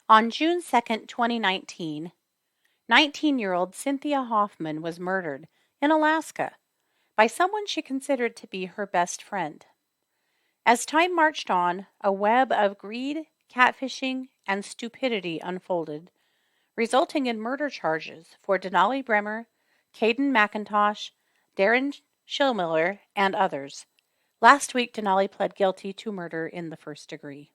On June 2nd, 2019, 19-year-old Cynthia Hoffman was murdered in Alaska by someone she considered to be her best friend. As time marched on, a web of greed, catfishing, and stupidity unfolded, resulting in murder charges for Denali Brehmer, Kayden McIntosh, Darin Schilmiller, and others. Last week, Denali pled guilty to murder in the first degree.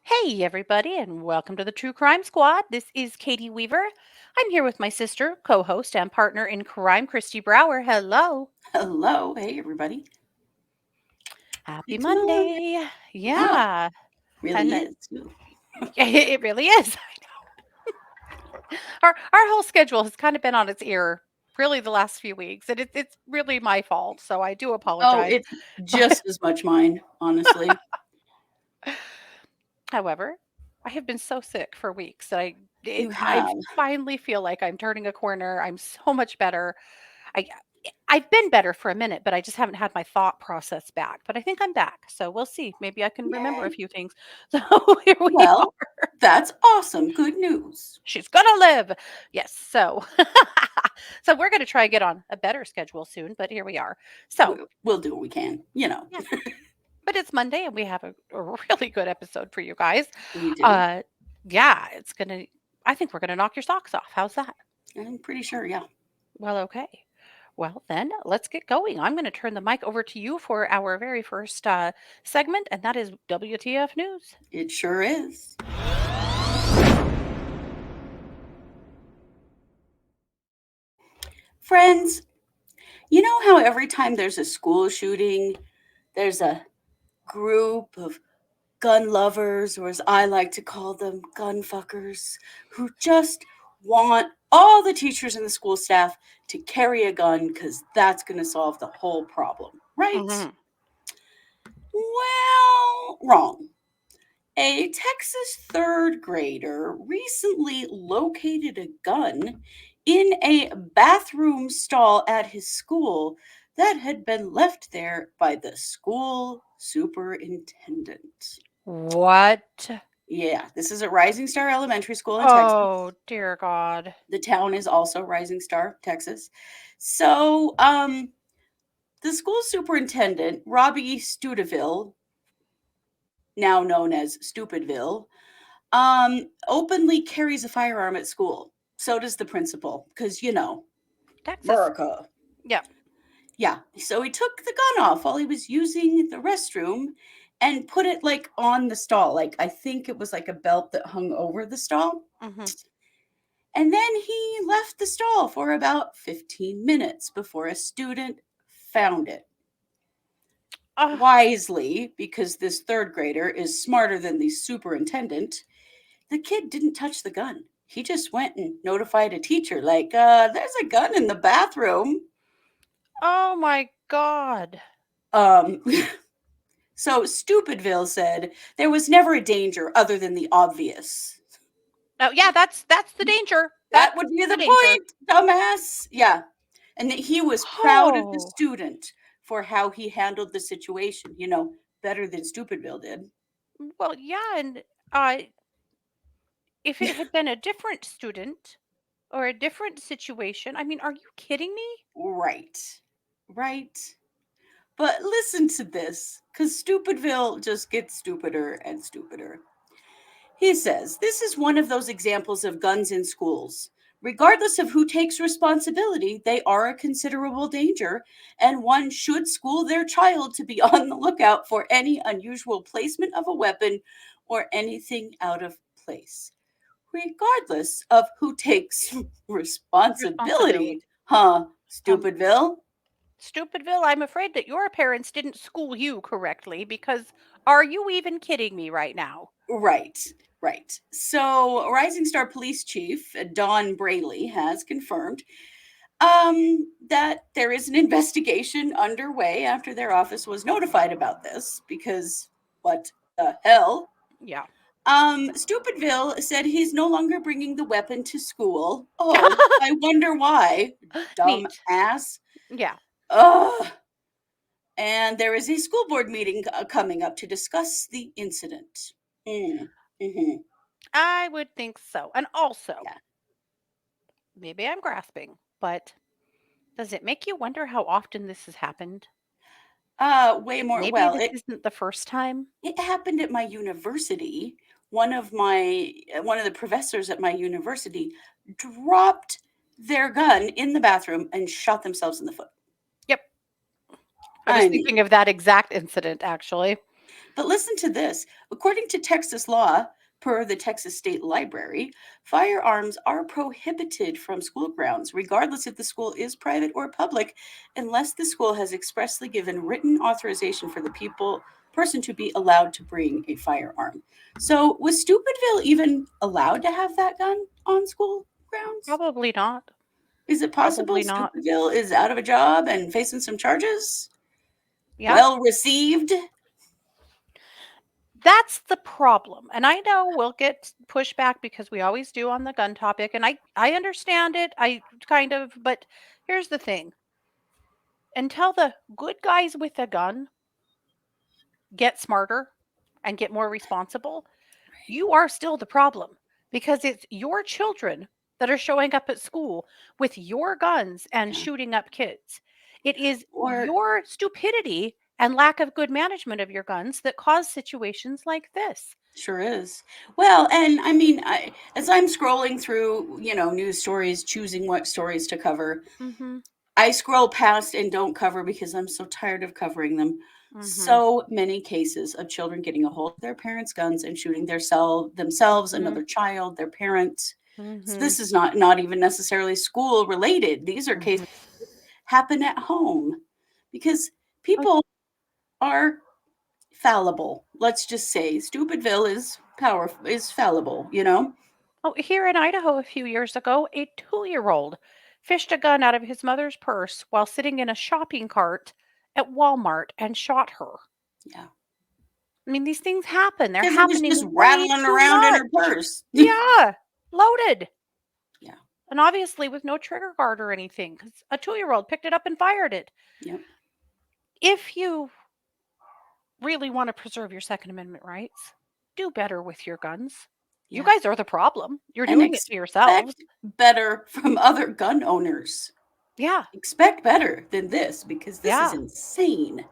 Hey, everybody, and welcome to the True Crime Squad. This is Katie Weaver. I'm here with my sister, co host, and partner in crime, Kristi Brower. Hello. Hello. Hey, everybody. Happy It's Monday. Yeah, Yeah. really And is. it really is. I know. Our whole schedule has kind of been on its ear really the last few weeks, and it's really my fault. So I do Oh, apologize. it's just as much mine, honestly. However, I have been so sick for weeks that You I have. finally feel like I'm turning a corner. I'm so much better. I I've been better for a minute, but I just haven't had my thought process back. But I think I'm back. So we'll see. Maybe I can remember a Yay. few things. So here we Well, are. that's awesome. Good news. She's gonna live. Yes. So so we're gonna try and get on a better schedule soon, but here we are. So We'll do what we can, yeah. But it's Monday and we have a really good episode for you guys. We do. Uh yeah, it's gonna I think we're gonna knock your socks off. How's that? I'm pretty sure, yeah. Well, okay. Well, then let's get going. I'm going to turn the mic over to you for our very first segment, and that is WTF News. It sure is. Friends, you know how every time there's a school shooting, there's a group of gun lovers, or as I like to call them, gun fuckers, who just want all the teachers and the school staff to carry a gun because that's going to solve the whole problem, right? Hmm. Well, wrong. A Texas third grader recently located a gun in a bathroom stall at his school that had been left there by the school superintendent. What? Yeah, this is at Rising Star Elementary School in Oh, Texas. dear God. The town is also Rising Star, Texas. So, the school superintendent, Robbie Studeville, now known as Stupidville, openly carries a firearm at school. So does the principal, because, Texas. America. Yeah. Yeah, so he took the gun off while he was using the restroom and put it like on the stall. Like, I think it was like a belt that hung over the stall. Hmm. And then he left the stall for about 15 minutes before a student found it. Uh, Wisely, because this third grader is smarter than the superintendent, the kid didn't touch the gun. He just went and notified a teacher, like, there's a gun in the bathroom. oh, my God. Um, so Stupidville said there was never a danger other than the obvious. Oh, yeah, that's the danger. That That's would be the the danger. point, dumbass. Yeah. And that he was proud of the Oh, student for how he handled the situation, better than Stupidville did. well, yeah. And uh, if it had been a different student or a different situation, I mean, are you kidding me? Right. Right. But listen to this, because Stupidville just gets stupider and stupider. He says, this is one of those examples of guns in schools. Regardless of who takes responsibility, they are a considerable danger, and one should school their child to be on the lookout for any unusual placement of a weapon or anything out of place. Regardless of who takes responsibility, Responsibility. huh, Um, Stupidville? Stupidville, I'm afraid that your parents didn't school you correctly because are you even kidding me right now? Right, right. So, Rising Star Police Chief Dawn Braley has confirmed That there is an investigation underway after their office was notified about this, because what the hell? Yeah. Stupidville said he's no longer bringing the weapon to school. Oh, I wonder why. Dumb Neat. ass. Yeah. Ugh. And there is a school board meeting coming up to discuss the incident. Mm. Hmm. I would think so. And also, Yeah. maybe I'm grasping, but does it make you wonder how often this has happened? Way more. Maybe Well, this isn't the first time. it happened at my university. One of the professors at my university dropped their gun in the bathroom and shot themselves in the foot. Yep. I was I thinking mean, of that exact incident, actually. but listen to this. According to Texas law, per the Texas State Library, firearms are prohibited from school grounds, regardless if the school is private or public, unless the school has expressly given written authorization for the person to be allowed to bring a firearm. So, was Stupidville even allowed to have that gun on school grounds? Probably not. Is it possible Probably not. Stupidville is out of a job and facing some charges? Yeah. Well received? That's the problem. And I know we'll get pushback because we always do on the gun topic. And I understand it. I kind of, but here's the thing, until the good guys with a gun get smarter and get more responsible, you are still the problem because it's your children that are showing up at school with your guns and Yeah. shooting up kids. It is Or your stupidity and lack of good management of your guns that cause situations like this. sure is. Well, and I mean, as I'm scrolling through, news stories, choosing what stories to cover, Mhm. I scroll past and don't cover because I'm so tired of covering them. Mhm. So many cases of children getting a hold of their parents' guns and shooting themselves, Mhm. another child, their parents. So Mhm. this is not even necessarily school related. These are cases Mhm. that happen at home because Oh, people are fallible. Let's just say Stupidville is fallible. oh, here in Idaho a few years ago, a 2-year-old fished a gun out of his mother's purse while sitting in a shopping cart at Walmart and shot her. Yeah. I mean, these things happen. They're Because it was just happening way rattling too around in her much. purse. Yeah, loaded. Yeah. And obviously with no trigger guard or anything, because a 2-year-old picked it up and fired it. Yep. If you really want to preserve your Second Amendment rights, do better with your guns. You Yeah. guys are the problem. You're And doing it to yourselves. expect better from other gun owners. Yeah, Expect better than this because this is yeah, insane.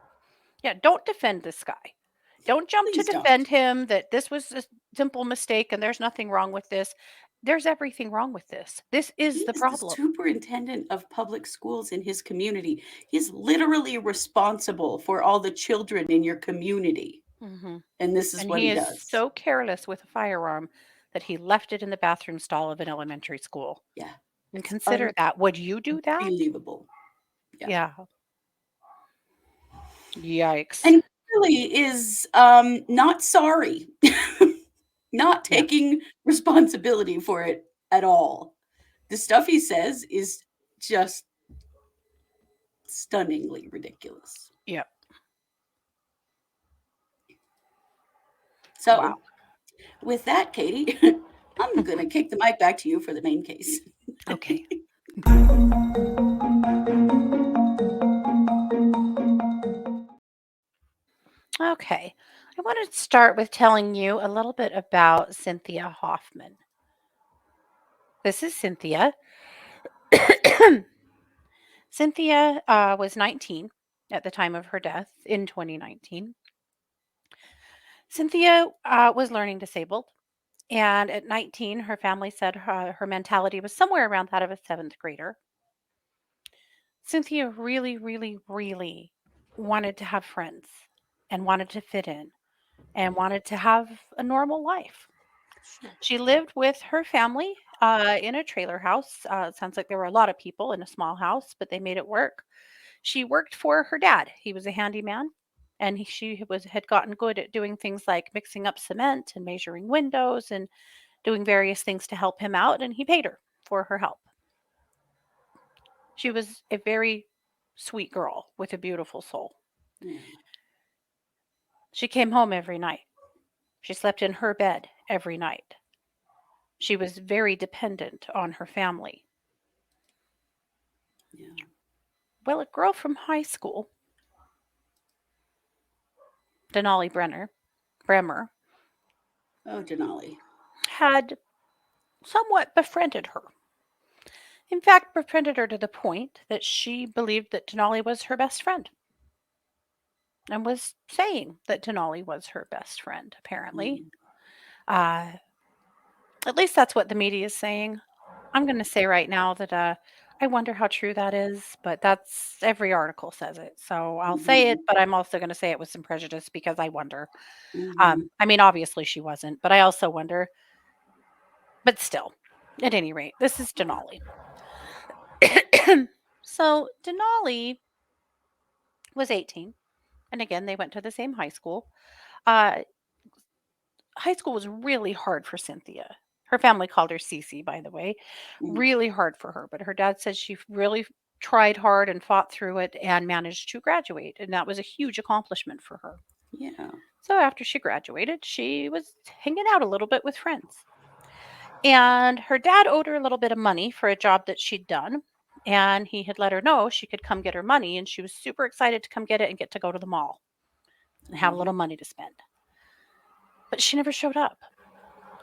yeah. Don't defend this guy. Don't jump to Please don't. defend him that this was a simple mistake and there's nothing wrong with this. There's everything wrong with this. This He is the is the problem. superintendent of public schools in his community. He's literally responsible for all the children in your community. Hmm. And this is And what he he is does. so careless with a firearm that he left it in the bathroom stall of an elementary school. Yeah. And It's consider that. Would you do that? unbelievable. Yeah. Yeah. Yikes. And really is not sorry, not Yeah. taking responsibility for it at all. The stuff he says is just stunningly ridiculous. Yeah. So, Wow. with that, Katie, I'm going to kick the mic back to you for the main case. Okay. Okay. I want to start with telling you a little bit about Cynthia Hoffman. This is Cynthia. Cynthia was 19 at the time of her death in 2019. Cynthia was learning disabled. And at 19, her family said her mentality was somewhere around that of a seventh grader. Cynthia really, really, really wanted to have friends and wanted to fit in and wanted to have a normal life. Sure. She lived with her family in a trailer house. It sounds like there were a lot of people in a small house, but they made it work. She worked for her dad. He was a handyman, and she had gotten good at doing things like mixing up cement and measuring windows and doing various things to help him out, and he paid her for her help. She was a very sweet girl with a beautiful soul. Yeah. She came home every night. She slept in her bed every night. She was very dependent on her family. Yeah. Well, a girl from high school, Denali Brehmer, Oh, Denali. had somewhat befriended her. In fact, befriended her to the point that she believed that Denali was her best friend and was saying that Denali was her best friend, apparently. Mm. Uh, at least that's what the media is saying. I'm going to say right now that I wonder how true that is, but that's every article says it. So I'll say it, Mhm. but I'm also going to say it with some prejudice because I wonder. Mhm. I mean, obviously she wasn't, but I also wonder. But still, at any rate, this is Denali. So Denali was 18, and again, they went to the same high school. Uh, High school was really hard for Cynthia. Her family called her Cece, by the way. Mm. Really hard for her, but her dad says she really tried hard and fought through it and managed to graduate, and that was a huge accomplishment for her. Yeah. So after she graduated, she was hanging out a little bit with friends. And her dad owed her a little bit of money for a job that she'd done, and he had let her know she could come get her money, and she was super excited to come get it and get to go to the mall and have a Uh-huh. little money to spend. But she never showed up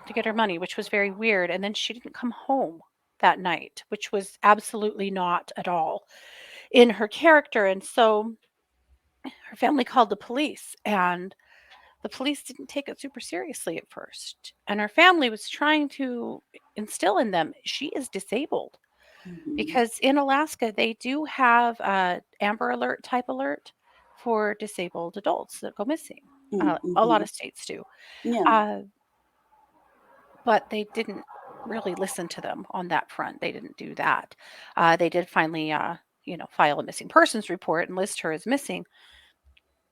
to get her money, which was very weird. And then she didn't come home that night, which was absolutely not at all in her character. And so her family called the police, and the police didn't take it super seriously at first. And her family was trying to instill in them she is disabled Mhm. because in Alaska, they do have a Amber Alert type alert for disabled adults that go missing. Mm, A lot mhm. of states do. Yeah. Uh, But they didn't really listen to them on that front. They didn't do that. They did finally, file a missing persons report and list her as missing,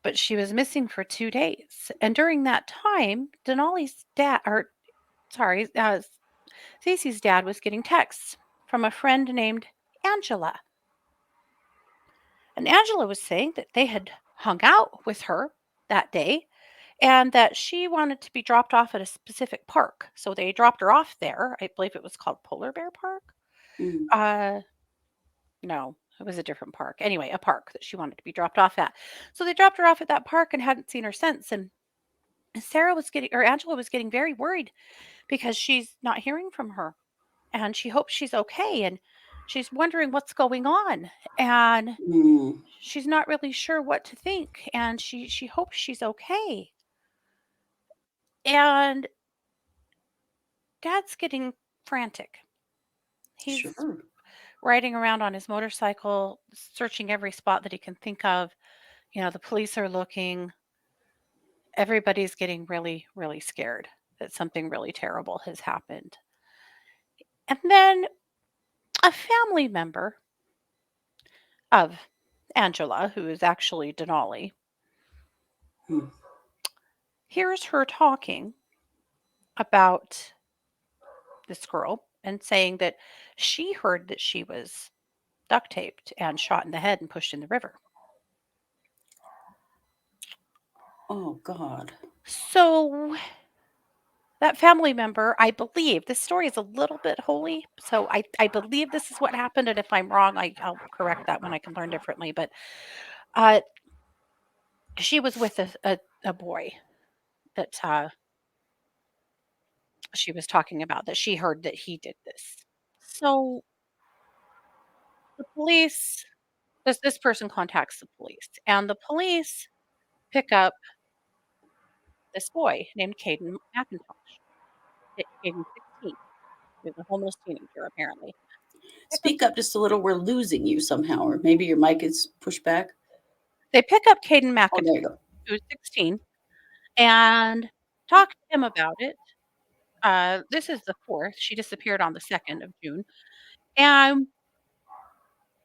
but she was missing for 2 days. And during that time, Denali's dad, or sorry, Stacey's dad was getting texts from a friend named Angela. And Angela was saying that they had hung out with her that day and that she wanted to be dropped off at a specific park. So they dropped her off there. I believe it was called Polar Bear Park. Mm. Uh, no, it was a different park. Anyway, a park that she wanted to be dropped off at. So they dropped her off at that park and hadn't seen her since. And Angela was getting very worried because she's not hearing from her and she hopes she's okay. And she's wondering what's going on. And Mm. she's not really sure what to think. And she hopes she's okay. And dad's getting frantic. He's Sure. riding around on his motorcycle, searching every spot that he can think of. The police are looking. Everybody's getting really, really scared that something really terrible has happened. And then a family member of Angela, who is actually Denali, Mm. hears her talking about this girl and saying that she heard that she was duct taped and shot in the head and pushed in the river. Oh God. So that family member, I believe this story is a little bit holy. So I believe this is what happened. And if I'm wrong, I'll correct that when I can learn differently. But uh, she was with a boy that she was talking about that she heard that he did this. So the police, this person contacts the police, and the police pick up this boy named Kayden McIntosh. Kayden's 16. He's a homeless teenager, apparently. Pick up Speak up just a little. We're losing you somehow, or maybe your mic is pushed back. They pick up Kayden Oh, McIntosh, there you go. who's 16, and talk to him about it. This is the 4th. She disappeared on the 2nd of June. And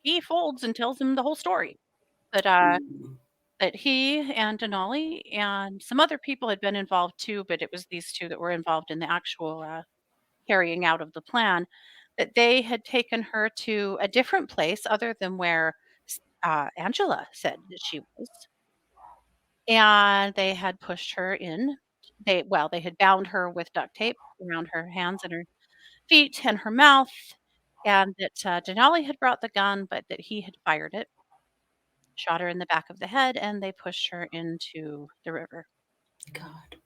he folds and tells him the whole story that Mm. that he and Denali and some other people had been involved too, but it was these two that were involved in the actual carrying out of the plan. that they had taken her to a different place other than where Angela said that she was, and they had pushed her in. They had bound her with duct tape around her hands and her feet and her mouth, and that Denali had brought the gun, but that he had fired it, shot her in the back of the head, and they pushed her into the river. God.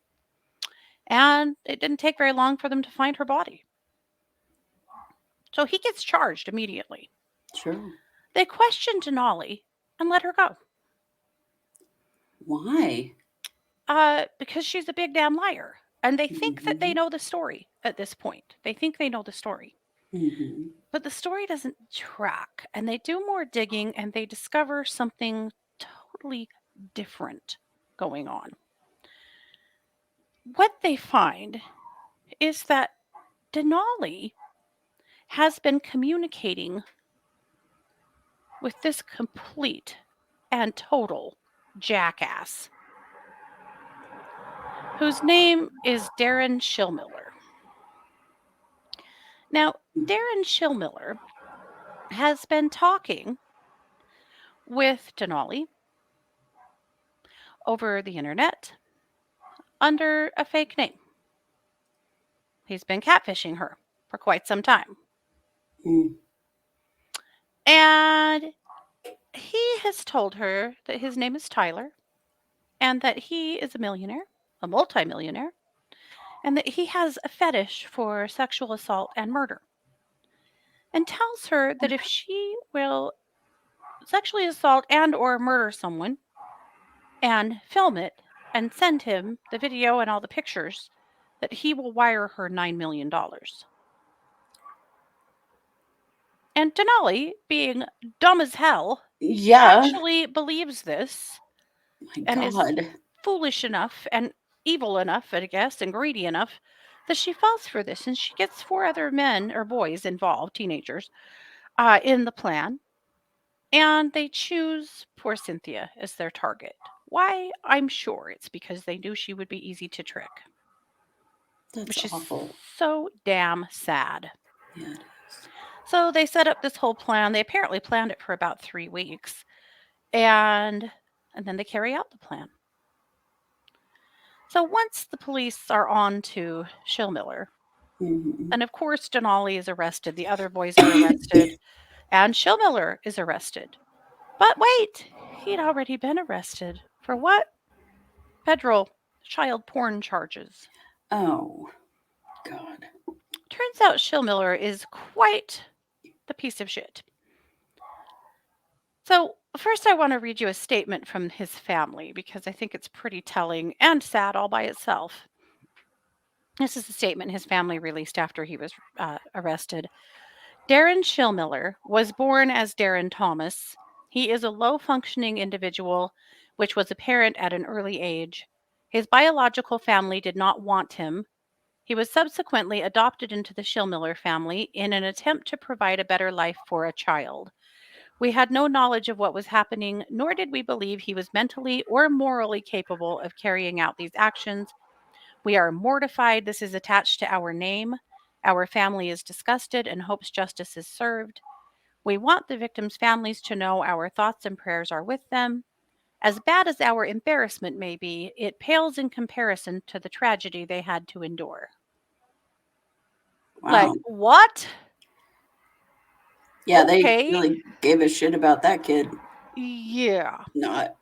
And it didn't take very long for them to find her body. So he gets charged immediately. Sure. They questioned Denali and let her go. Why? Because she's a big damn liar. And they think that they Mhm. know the story at this point. They think they know the story. Mhm. But the story doesn't track. And they do more digging and they discover something totally different going on. What they find is that Denali has been communicating with this complete and total jackass whose name is Darin Schilmiller. Now, Darin Schilmiller has been talking with Denali over the internet under a fake name. He's been catfishing her for quite some time. Mm. And he has told her that his name is Tyler and that he is a millionaire, a multimillionaire, and that he has a fetish for sexual assault and murder. And tells her that if she will sexually assault and or murder someone and film it and send him the video and all the pictures, that he will wire her $9 million. And Denali, being dumb as hell, Yeah. actually believes this My and is God. foolish enough and evil enough, I guess, and greedy enough that she falls for this. And she gets 4 other men or boys involved, teenagers, in the plan. And they choose poor Cynthia as their target. Why? I'm sure it's because they knew she would be easy to trick, That's which is awful. so damn sad. Yeah, it is. So they set up this whole plan. They apparently planned it for about 3 weeks. And then they carry out the plan. So once the police are on to Schilmiller, Mhm. and of course Denali is arrested, the other boys are arrested, and Schilmiller is arrested. But wait, he'd already been arrested. For what? Federal child porn charges. Oh, God. Turns out Schilmiller is quite the piece of shit. So, first, I want to read you a statement from his family because I think it's pretty telling and sad all by itself. This is a statement his family released after he was arrested. Darin Schilmiller was born as Darin Thomas. He is a low functioning individual, which was apparent at an early age. His biological family did not want him. He was subsequently adopted into the Schilmiller family in an attempt to provide a better life for a child. We had no knowledge of what was happening, nor did we believe he was mentally or morally capable of carrying out these actions. We are mortified this is attached to our name. Our family is disgusted and hopes justice is served. We want the victims' families to know our thoughts and prayers are with them. As bad as our embarrassment may be, it pales in comparison to the tragedy they had to endure. Like, Wow. what? Yeah, they Okay. really gave a shit about that kid. Yeah. Not.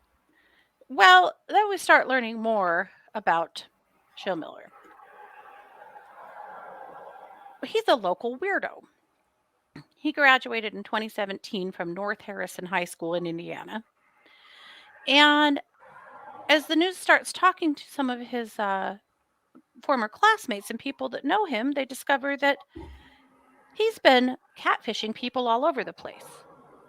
Well, then we start learning more about Schilmiller. He's a local weirdo. He graduated in 2017 from North Harrison High School in Indiana. And as the news starts talking to some of his former classmates and people that know him, they discover that he's been catfishing people all over the place,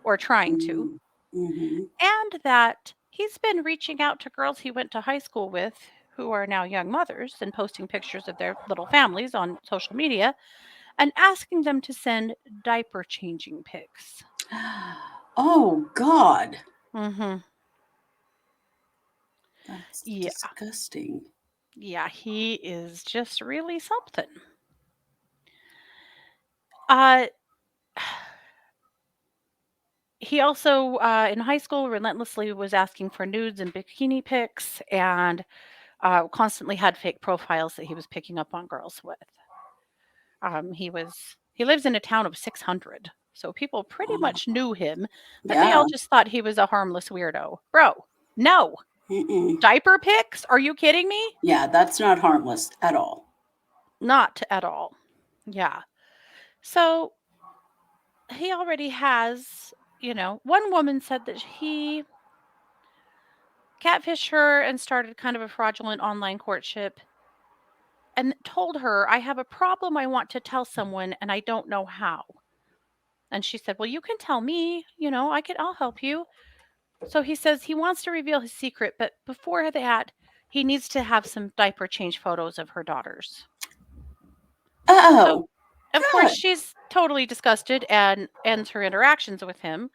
or trying to, Mm-hmm. and that he's been reaching out to girls he went to high school with who are now young mothers and posting pictures of their little families on social media and asking them to send diaper changing pics. Oh, God. Mhm. That's Yeah. disgusting. Yeah, he is just really something. Uh, he also, in high school, relentlessly was asking for nudes and bikini pics, and constantly had fake profiles that he was picking up on girls with. He lives in a town of 600, so people pretty Oh, much knew him, but they yeah. all just thought he was a harmless weirdo. Bro, no. Mm-mm. Diaper pics? Are you kidding me? Yeah, that's not harmless at all. Not at all. Yeah. So he already has, one woman said that he catfished her and started kind of a fraudulent online courtship and told her, I have a problem I want to tell someone and I don't know how. And she said, well, you can tell me, I'll help you. So he says he wants to reveal his secret, but before that, he needs to have some diaper change photos of her daughters. So, Oh, of course, God. she's totally disgusted and ends her interactions with him.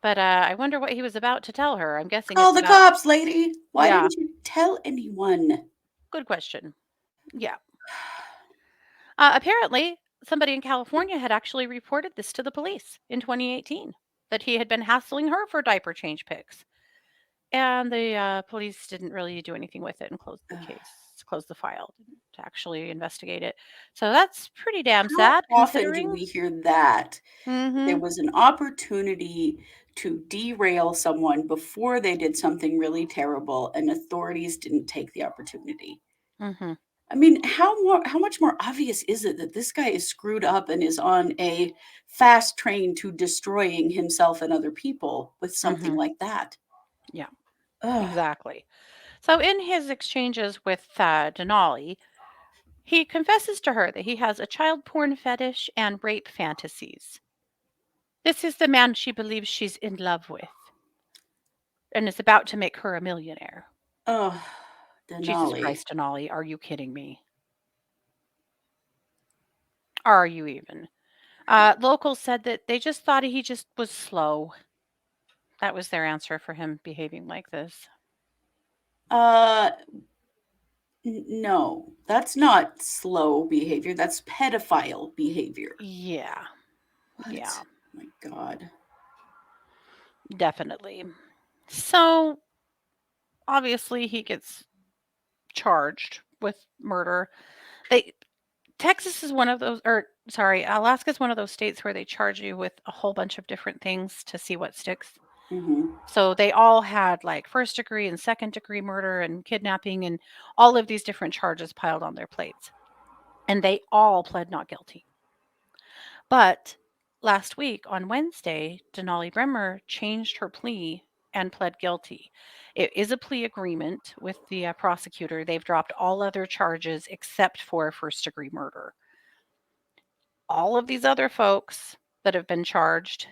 But I wonder what he was about to tell her. I'm guessing Call it's the about, cops, lady. Why yeah, didn't you tell anyone? good question. Yeah. Apparently, somebody in California had actually reported this to the police in 2018 that he had been hassling her for diaper change pics. And the police didn't really do anything with it and closed the case, closed the file to actually investigate it. So that's pretty damn How sad often do considering. we hear that? There Mhm. was an opportunity to derail someone before they did something really terrible, and authorities didn't take the opportunity. Mhm. I mean, how much more obvious is it that this guy is screwed up and is on a fast train to destroying himself and other people with something Mhm. like that? Yeah, Ugh. exactly. So in his exchanges with Denali, he confesses to her that he has a child porn fetish and rape fantasies. This is the man she believes she's in love with and is about to make her a millionaire. Oh, Jesus Denali. Christ, Denali, are you kidding me? Are you even? Locals said that they just thought he just was slow. That was their answer for him behaving like this. Uh, no, that's not slow behavior. That's pedophile behavior. Yeah, yeah, What? My God. definitely. So obviously he gets charged with murder. They Texas is one of those, or sorry, Alaska is one of those states where they charge you with a whole bunch of different things to see what sticks. Hmm. So they all had like first degree and second degree murder and kidnapping and all of these different charges piled on their plates. And they all pled not guilty. But last week on Wednesday, Denali Brehmer changed her plea and pled guilty. It is a plea agreement with the prosecutor. They've dropped all other charges except for first degree murder. All of these other folks that have been charged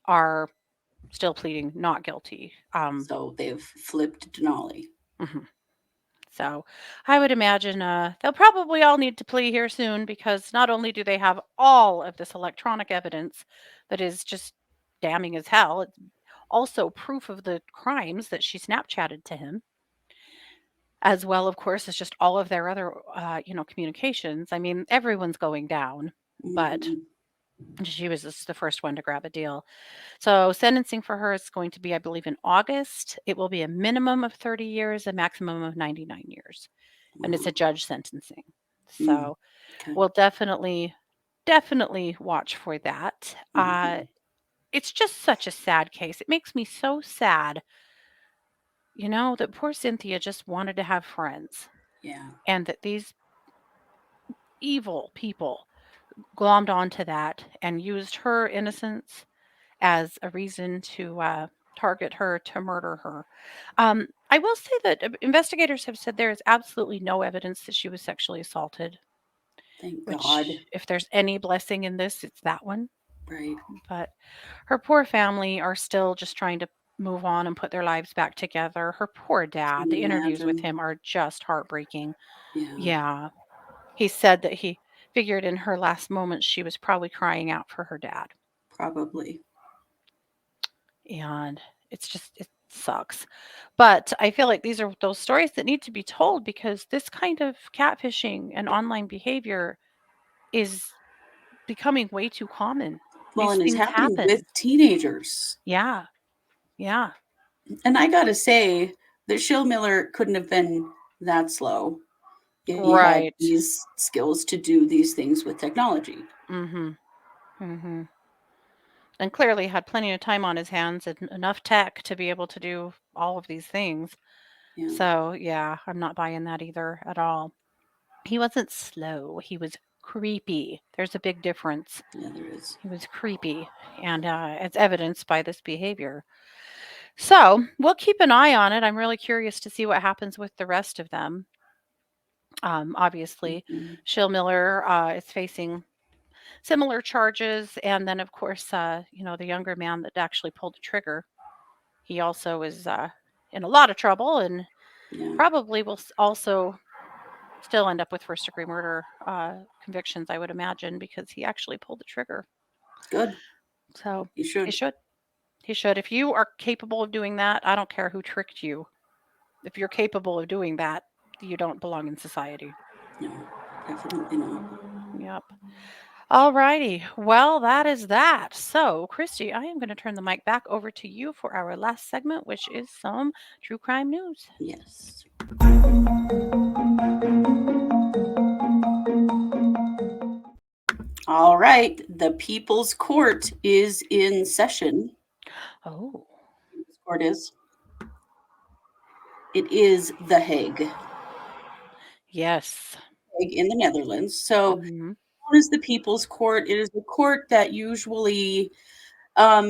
are still pleading not guilty. So they've flipped Denali. Mhm. So I would imagine they'll probably all need to plea here soon because not only do they have all of this electronic evidence that is just damning as hell, it's also proof of the crimes that she Snapchatted to him, as well, of course, as just all of their other, communications. I mean, everyone's going down, but Hmm. she was just the first one to grab a deal. So sentencing for her is going to be, I believe, in August. It will be a minimum of 30 years, a maximum of 99 years. And it's a Wow. judge sentencing. Mm. So Okay. we'll definitely watch for that. Hmm. It's just such a sad case. It makes me so sad, that poor Cynthia just wanted to have friends Yeah. and that these evil people glommed onto that and used her innocence as a reason to target her, to murder her. I will say that investigators have said there is absolutely no evidence that she was sexually assaulted, Thank God. which, if there's any blessing in this, it's that one. Right. But her poor family are still just trying to move on and put their lives back together. Her poor Can dad, the you interviews with imagine? him are just heartbreaking. Yeah. Yeah. He said that he figured in her last moments she was probably crying out for her dad. Probably. And it sucks. But I feel like these are those stories that need to be told because this kind of catfishing and online behavior is becoming way too common. Well, These and it's things happening with happen. teenagers. Yeah. Yeah. And I gotta say that Schilmiller couldn't have been that slow if he had Right. these skills to do these things with technology. Mhm. Mhm. And clearly had plenty of time on his hands and enough tech to be able to do all of these things. Yeah, So, yeah, I'm not buying that either at all. He wasn't slow, he was creepy. There's a big difference. yeah, there is. He was creepy, and it's evidenced by this behavior. So, we'll keep an eye on it. I'm really curious to see what happens with the rest of them. Obviously, Mhm. Schilmiller is facing similar charges, and then, of course, the younger man that actually pulled the trigger, he also is in a lot of trouble and Yeah, probably will also still end up with first degree murder convictions, I would imagine, because he actually pulled the trigger. good. So You he should. should. He should. If you are capable of doing that, I don't care who tricked you. If you're capable of doing that, you don't belong in society. No, definitely not. Yep. All righty. Well, that is that. So, Kristi, I am going to turn the mic back over to you for our last segment, which is some true crime news. Yes. All right. The People's Court is in session. Oh, People's Court is. It is The Hague. yes. Hague in the Netherlands. So, Hmm. known as the People's Court, it is a court that usually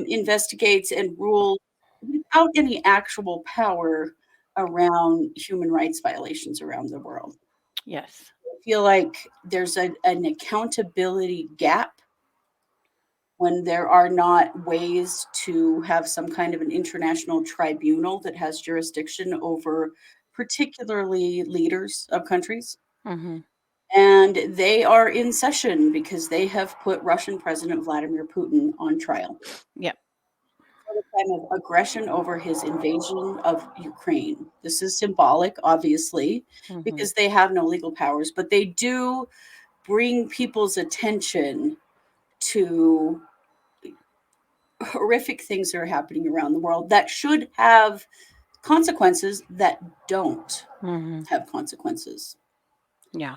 investigates and rules without any actual power around human rights violations around the world. Yes. I feel like there's an accountability gap when there are not ways to have some kind of an international tribunal that has jurisdiction over particularly leaders of countries. Hmm. And they are in session because they have put Russian President Vladimir Putin on trial Yep. for the crime of aggression over his invasion of Ukraine. This is symbolic, obviously, Hmm. because they have no legal powers, but they do bring people's attention to horrific things that are happening around the world that should have consequences that don't Hmm. have consequences. Yeah.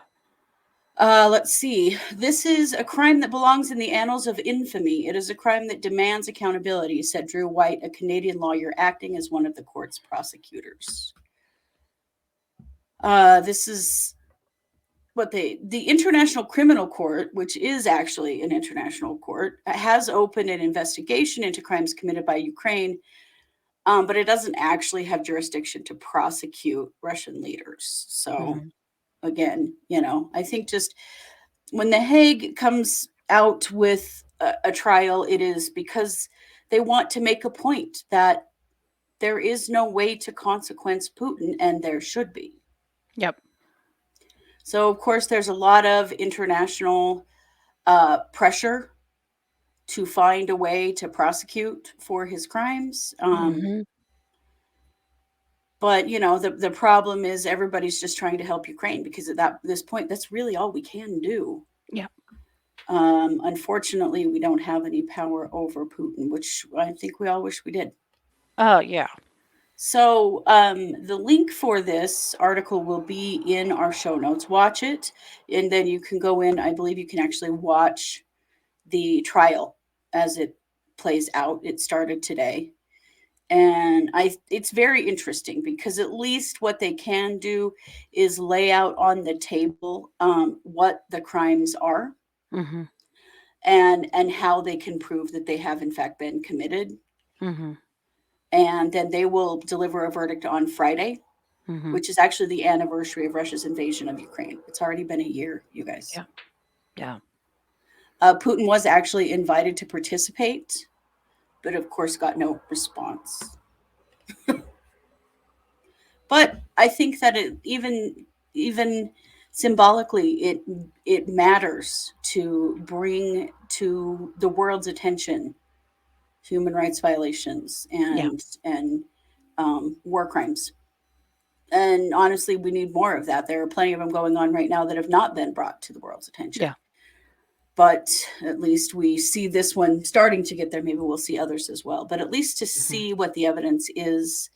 Let's see. This is a crime that belongs in the annals of infamy. It is a crime that demands accountability, said Drew White, a Canadian lawyer acting as one of the court's prosecutors. This is what the International Criminal Court, which is actually an international court, has opened an investigation into crimes committed by Ukraine, but it doesn't actually have jurisdiction to prosecute Russian leaders. So Hmm. again, I think just when The Hague comes out with a trial, it is because they want to make a point that there is no way to consequence Putin, and there should be. Yep. So, of course, there's a lot of international pressure to find a way to prosecute for his crimes. Hmm. But the problem is everybody's just trying to help Ukraine because at this point, that's really all we can do. Yep. Unfortunately, we don't have any power over Putin, which I think we all wish we did. Oh, yeah. So the link for this article will be in our show notes. Watch it, and then you can go in. I believe you can actually watch the trial as it plays out. It started today. And it's very interesting because at least what they can do is lay out on the table what the crimes are Hmm. and how they can prove that they have in fact been committed. Hmm. And then they will deliver a verdict on Friday, Hmm. which is actually the anniversary of Russia's invasion of Ukraine. It's already been a year, you guys. Yeah. Yeah. Putin was actually invited to participate, but of course got no response. But I think that it even symbolically it matters to bring to the world's attention human rights violations Yeah. and war crimes. And honestly, we need more of that. There are plenty of them going on right now that have not been brought to the world's attention. Yeah. but at least we see this one starting to get there. Maybe we'll see others as well, but at least to see what the evidence is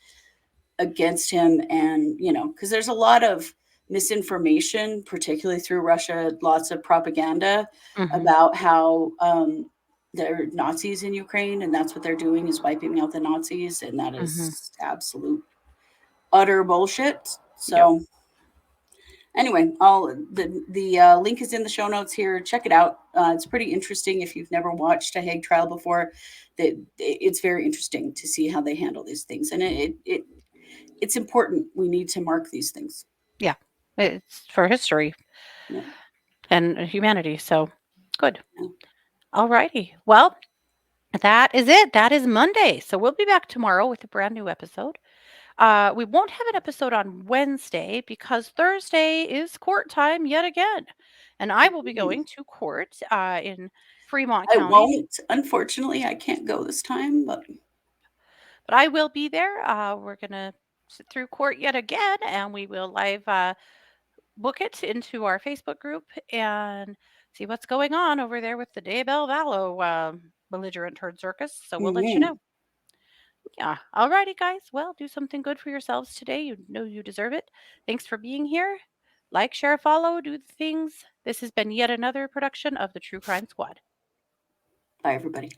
against him. And, because there's a lot of misinformation, particularly through Russia, lots of propaganda about how they're Nazis in Ukraine, and that's what they're doing, is wiping out the Nazis, and that is absolute utter bullshit. So anyway, the link is in the show notes here. Check it out. It's pretty interesting. If you've never watched a Hague trial before, it's very interesting to see how they handle these things, and it's important. We need to mark these things. Yeah, it's for history and humanity. So good. All righty. Well, that is it. That is Monday. So we'll be back tomorrow with a brand new episode. We won't have an episode on Wednesday because Thursday is court time yet again. And I will be going to court in Fremont County. I won't. Unfortunately, I can't go this time, but I will be there. We're going to sit through court yet again, and we will live book it into our Facebook group and see what's going on over there with the Daybell Vallow belligerent herd circus. So we'll let you know. Yeah. All righty, guys. Well, do something good for yourselves today. You know you deserve it. Thanks for being here. Like, share, follow, do the things. This has been yet another production of the True Crime Squad. Bye, everybody.